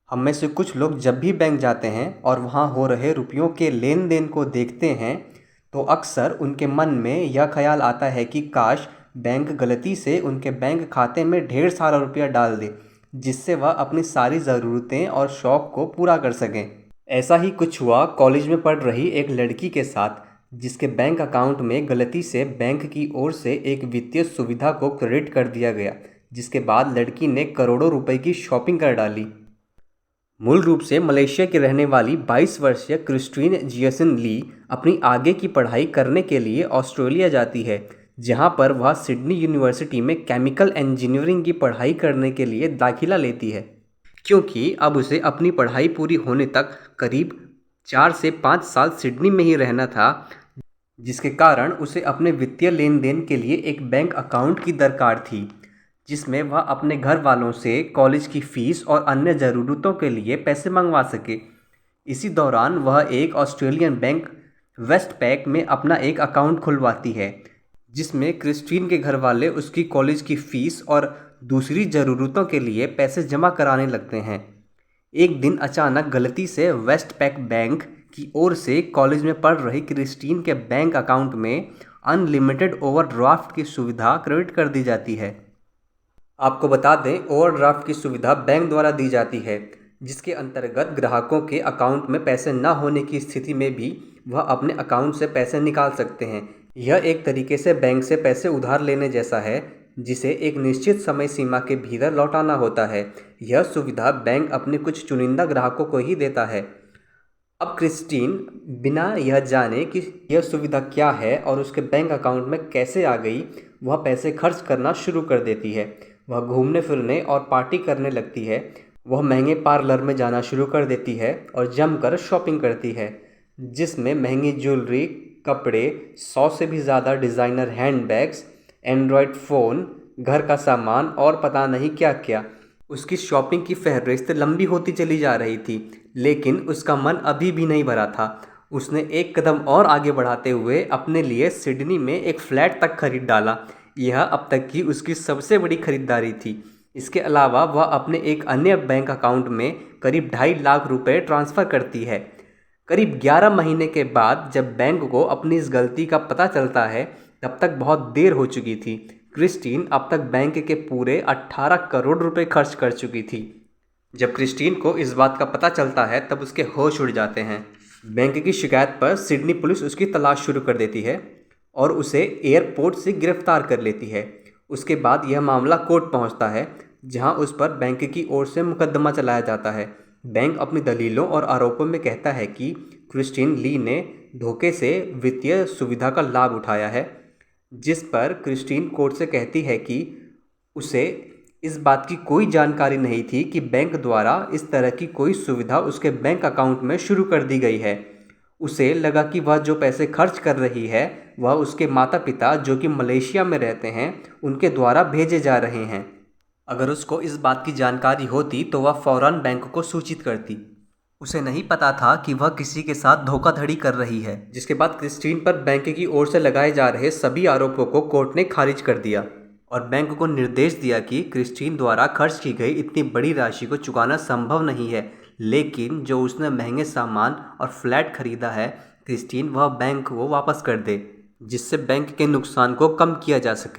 हम में से कुछ लोग जब भी बैंक जाते हैं और वहाँ हो रहे रुपयों के लेन देन को देखते हैं तो अक्सर उनके मन में यह ख्याल आता है कि काश बैंक गलती से उनके बैंक खाते में ढेर सारा रुपया डाल दे, जिससे वह अपनी सारी ज़रूरतें और शौक़ को पूरा कर सकें। ऐसा ही कुछ हुआ कॉलेज में पढ़ रही एक लड़की के साथ, जिसके बैंक अकाउंट में गलती से बैंक की ओर से एक वित्तीय सुविधा को क्रेडिट कर दिया गया, जिसके बाद लड़की ने करोड़ों रुपए की शॉपिंग कर डाली। मूल रूप से मलेशिया की रहने वाली 22 वर्षीय क्रिस्टीन जियसन ली अपनी आगे की पढ़ाई करने के लिए ऑस्ट्रेलिया जाती है, जहां पर वह सिडनी यूनिवर्सिटी में केमिकल इंजीनियरिंग की पढ़ाई करने के लिए दाखिला लेती है, क्योंकि अब उसे अपनी पढ़ाई पूरी होने तक करीब 4 से 5 साल सिडनी में ही रहना था, जिसके कारण उसे अपने वित्तीय लेन देन के लिए एक बैंक अकाउंट की दरकार थी, जिसमें वह अपने घर वालों से कॉलेज की फ़ीस और अन्य ज़रूरतों के लिए पैसे मंगवा सके। इसी दौरान वह एक ऑस्ट्रेलियन बैंक वेस्टपैक में अपना एक अकाउंट खुलवाती है, जिसमें क्रिस्टीन के घर वाले उसकी कॉलेज की फ़ीस और दूसरी ज़रूरतों के लिए पैसे जमा कराने लगते हैं। एक दिन अचानक गलती से वेस्टपैक बैंक की ओर से कॉलेज में पढ़ रही क्रिस्टीन के बैंक अकाउंट में अनलिमिटेड ओवरड्राफ्ट की सुविधा क्रेडिट कर दी जाती है। आपको बता दें, ओवरड्राफ्ट की सुविधा बैंक द्वारा दी जाती है, जिसके अंतर्गत ग्राहकों के अकाउंट में पैसे न होने की स्थिति में भी वह अपने अकाउंट से पैसे निकाल सकते हैं। यह एक तरीके से बैंक से पैसे उधार लेने जैसा है, जिसे एक निश्चित समय सीमा के भीतर लौटाना होता है। यह सुविधा बैंक अपने कुछ चुनिंदा ग्राहकों को ही देता है। अब क्रिस्टीन बिना यह जाने कि यह सुविधा क्या है और उसके बैंक अकाउंट में कैसे आ गई, वह पैसे खर्च करना शुरू कर देती है। वह घूमने फिरने और पार्टी करने लगती है। वह महंगे पार्लर में जाना शुरू कर देती है और जमकर शॉपिंग करती है, जिसमें महंगी ज्वेलरी, कपड़े, 100 से भी ज़्यादा डिज़ाइनर हैंडबैग्स, एंड्रॉयड फ़ोन, घर का सामान और पता नहीं क्या क्या। उसकी शॉपिंग की फहरिस्त लंबी होती चली जा रही थी, लेकिन उसका मन अभी भी नहीं भरा था। उसने एक कदम और आगे बढ़ाते हुए अपने लिए सिडनी में एक फ्लैट तक खरीद डाला। यह अब तक की उसकी सबसे बड़ी खरीदारी थी। इसके अलावा वह अपने एक अन्य बैंक अकाउंट में करीब 2.5 लाख रुपए ट्रांसफ़र करती है। करीब 11 महीने के बाद जब बैंक को अपनी इस गलती का पता चलता है, तब तक बहुत देर हो चुकी थी। क्रिस्टीन अब तक बैंक के पूरे 18 करोड़ रुपए खर्च कर चुकी थी। जब क्रिस्टीन को इस बात का पता चलता है, तब उसके होश उड़ जाते हैं। बैंक की शिकायत पर सिडनी पुलिस उसकी तलाश शुरू कर देती है और उसे एयरपोर्ट से गिरफ्तार कर लेती है। उसके बाद यह मामला कोर्ट पहुंचता है, जहां उस पर बैंक की ओर से मुकदमा चलाया जाता है। बैंक अपनी दलीलों और आरोपों में कहता है कि क्रिस्टीन ली ने धोखे से वित्तीय सुविधा का लाभ उठाया है, जिस पर क्रिस्टीन कोर्ट से कहती है कि उसे इस बात की कोई जानकारी नहीं थी कि बैंक द्वारा इस तरह की कोई सुविधा उसके बैंक अकाउंट में शुरू कर दी गई है। उसे लगा कि वह जो पैसे खर्च कर रही है वह उसके माता पिता, जो कि मलेशिया में रहते हैं, उनके द्वारा भेजे जा रहे हैं। अगर उसको इस बात की जानकारी होती तो वह फ़ौरन बैंक को सूचित करती। उसे नहीं पता था कि वह किसी के साथ धोखाधड़ी कर रही है। जिसके बाद क्रिस्टीन पर बैंक की ओर से लगाए जा रहे सभी आरोपों को कोर्ट ने खारिज कर दिया और बैंक को निर्देश दिया कि क्रिस्टीन द्वारा खर्च की गई इतनी बड़ी राशि को चुकाना संभव नहीं है, लेकिन जो उसने महंगे सामान और फ्लैट खरीदा है, क्रिस्टीन वह बैंक को वापस कर दे, जिससे बैंक के नुकसान को कम किया जा सके।